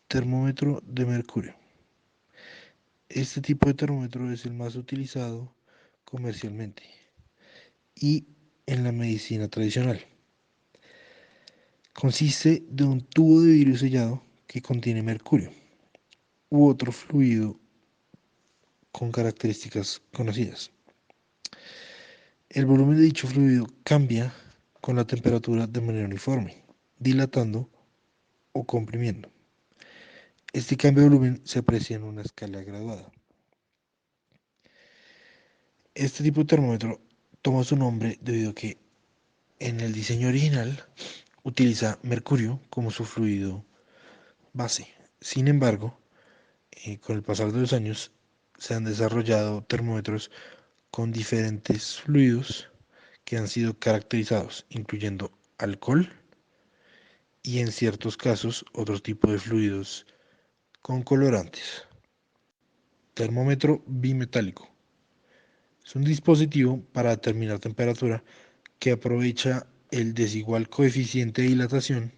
Termómetro de mercurio. Este tipo de termómetro es el más utilizado comercialmente y en la medicina tradicional. Consiste de un tubo de vidrio sellado que contiene mercurio u otro fluido con características conocidas. El volumen de dicho fluido cambia con la temperatura de manera uniforme, dilatando o comprimiendo. Este cambio de volumen se aprecia en una escala graduada. Este tipo de termómetro toma su nombre debido a que en el diseño original utiliza mercurio como su fluido base. Sin embargo, con el pasar de los años se han desarrollado termómetros con diferentes fluidos que han sido caracterizados, incluyendo alcohol y en ciertos casos otro tipo de fluidos con colorantes. Termómetro bimetálico. Es un dispositivo para determinar temperatura que aprovecha el desigual coeficiente de dilatación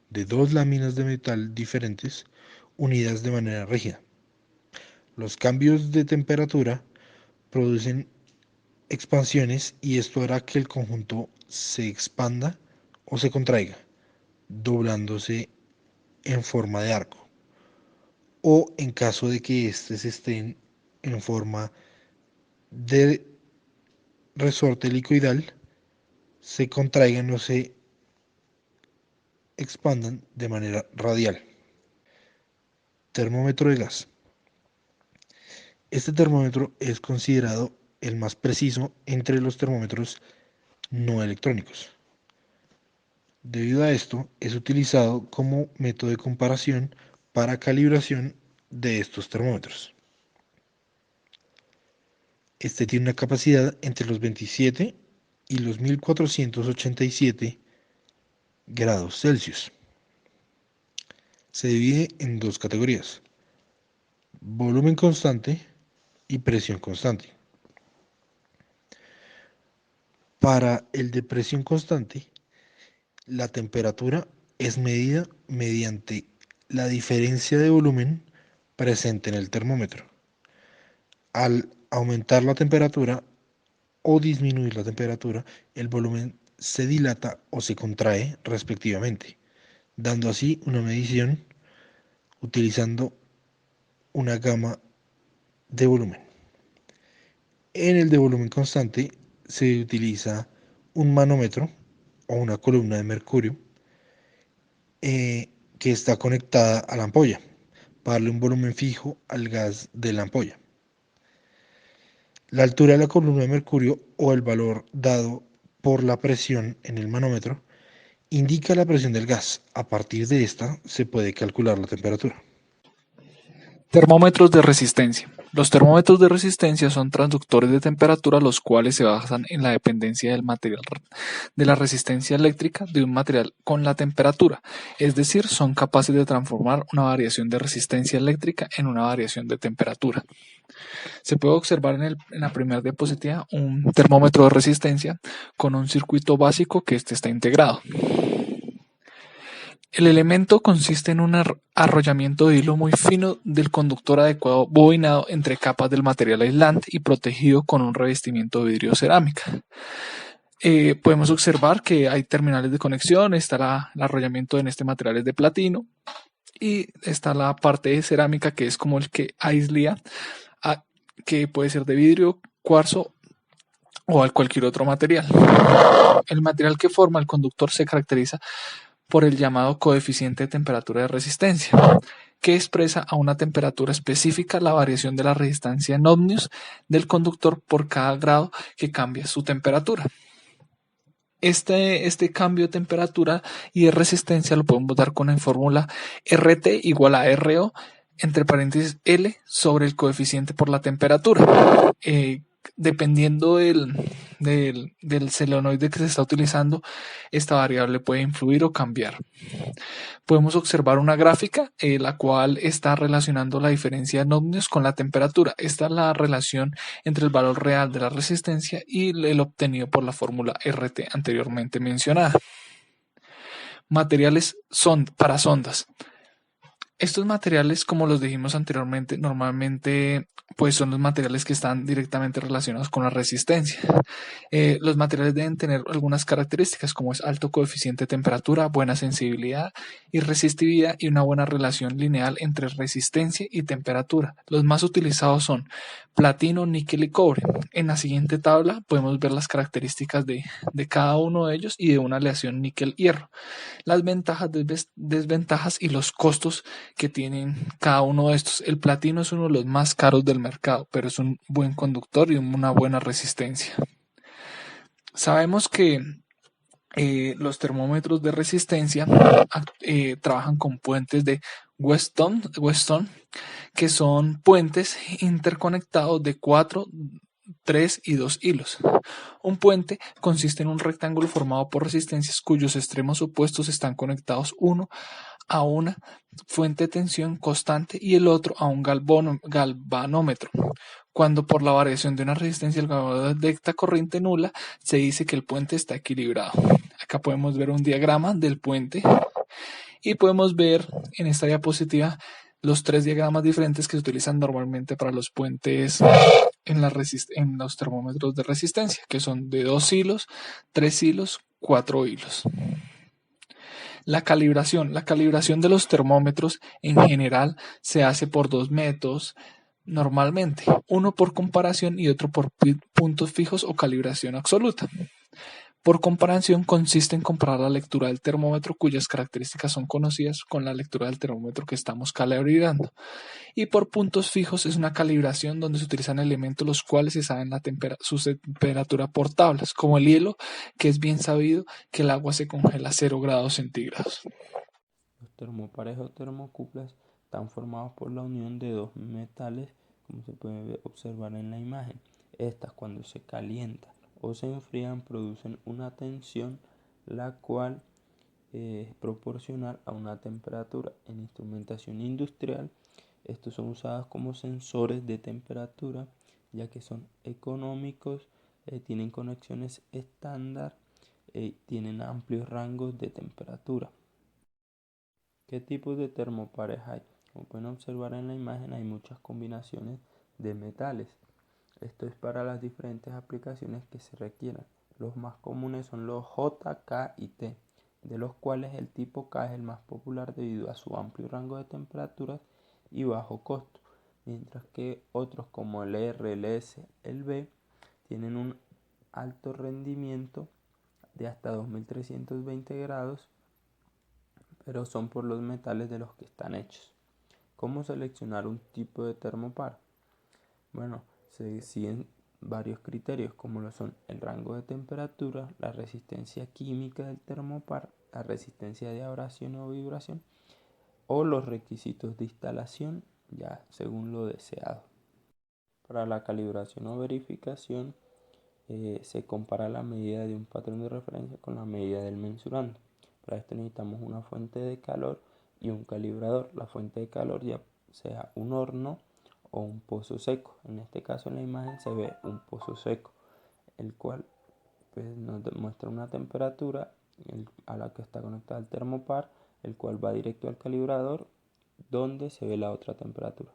de dos láminas de metal diferentes unidas de manera rígida. Los cambios de temperatura producen expansiones y esto hará que el conjunto se expanda o se contraiga, doblándose en forma de arco, o en caso de que éstes estén en forma de resorte helicoidal, se contraigan o se expandan de manera radial. Termómetro de gas. Este termómetro es considerado el más preciso entre los termómetros no electrónicos. Debido a esto, es utilizado como método de comparación para calibración de estos termómetros. Este tiene una capacidad entre los 27 y los 1487 grados Celsius. Se divide en dos categorías: volumen constante y presión constante. Para el de presión constante, la temperatura es medida mediante la diferencia de volumen presente en el termómetro. Al aumentar la temperatura o disminuir la temperatura, el volumen se dilata o se contrae respectivamente, dando así una medición utilizando una gama de volumen. En el de volumen constante se utiliza un manómetro o una columna de mercurio que está conectada a la ampolla para darle un volumen fijo al gas de la ampolla. La altura de la columna de mercurio o el valor dado por la presión en el manómetro indica la presión del gas. A partir de esta se puede calcular la temperatura. Termómetros de resistencia. Los termómetros de resistencia son transductores de temperatura los cuales se basan en la dependencia del material de la resistencia eléctrica de un material con la temperatura, es decir, son capaces de transformar una variación de resistencia eléctrica en una variación de temperatura. Se puede observar en la primera diapositiva un termómetro de resistencia con un circuito básico que está integrado. El elemento consiste en un arrollamiento de hilo muy fino del conductor adecuado bobinado entre capas del material aislante y protegido con un revestimiento de vidrio cerámica. Podemos observar que hay terminales de conexión, está el arrollamiento en este material es de platino y está la parte de cerámica que es como el que aísla, que puede ser de vidrio, cuarzo o cualquier otro material. El material que forma el conductor se caracteriza por el llamado coeficiente de temperatura de resistencia, que expresa a una temperatura específica la variación de la resistencia en ohmios del conductor por cada grado que cambia su temperatura. Este cambio de temperatura y de resistencia lo podemos dar con la fórmula RT igual a RO entre paréntesis L sobre el coeficiente por la temperatura. Dependiendo del solenoide que se está utilizando, esta variable puede influir o cambiar. Podemos observar una gráfica la cual está relacionando la diferencia en ohmios con la temperatura. Esta es la relación entre el valor real de la resistencia y el obtenido por la fórmula RT anteriormente mencionada. Materiales para sondas. Estos materiales, como los dijimos anteriormente, normalmente pues son los materiales que están directamente relacionados con la resistencia. Los materiales deben tener algunas características como es alto coeficiente de temperatura, buena sensibilidad y resistividad y una buena relación lineal entre resistencia y temperatura. Los más utilizados son platino, níquel y cobre. En la siguiente tabla podemos ver las características de cada uno de ellos y de una aleación níquel-hierro, las ventajas, desventajas y los costos que tienen cada uno de estos. El platino es uno de los más caros del mercado, pero es un buen conductor y una buena resistencia. Sabemos que los termómetros de resistencia trabajan con puentes de Weston, que son puentes interconectados de 4, 3 y 2 hilos. Un puente consiste en un rectángulo formado por resistencias cuyos extremos opuestos están conectados uno a una fuente de tensión constante y el otro a un galvanómetro. Cuando por la variación de una resistencia el galvanómetro detecta corriente nula, se dice que el puente está equilibrado. Acá podemos ver un diagrama del puente y podemos ver en esta diapositiva los tres diagramas diferentes que se utilizan normalmente para los puentes en los termómetros de resistencia, que son de 2 hilos, 3 hilos, 4 hilos. La calibración de los termómetros en general se hace por dos métodos normalmente, uno por comparación y otro por puntos fijos o calibración absoluta. Por comparación consiste en comparar la lectura del termómetro cuyas características son conocidas con la lectura del termómetro que estamos calibrando. Y por puntos fijos es una calibración donde se utilizan elementos los cuales se saben su temperatura por tablas, como el hielo, que es bien sabido que el agua se congela a 0 grados centígrados. Los termopares o termocuplas están formados por la unión de dos metales, como se puede observar en la imagen. Estas, cuando se calientan o se enfrían, producen una tensión, la cual es proporcional a una temperatura. En instrumentación industrial, estos son usados como sensores de temperatura, ya que son económicos, tienen conexiones estándar, tienen amplios rangos de temperatura. ¿Qué tipos de termopares hay? Como pueden observar en la imagen, hay muchas combinaciones de metales. Esto es para las diferentes aplicaciones que se requieran. Los más comunes son los J, K y T, de los cuales el tipo K es el más popular debido a su amplio rango de temperaturas y bajo costo, mientras que otros como el R, el S, el B tienen un alto rendimiento de hasta 2320 grados, pero son por los metales de los que están hechos. ¿Cómo seleccionar un tipo de termopar? Bueno, se siguen varios criterios como lo son el rango de temperatura, la resistencia química del termopar, la resistencia de abrasión o vibración o los requisitos de instalación, ya según lo deseado. Para la calibración o verificación se compara la medida de un patrón de referencia con la medida del mensurando. Para esto necesitamos una fuente de calor y un calibrador. La fuente de calor ya sea un horno o un pozo seco. En este caso en la imagen se ve un pozo seco, el cual pues, nos muestra una temperatura a la que está conectada el termopar, el cual va directo al calibrador donde se ve la otra temperatura.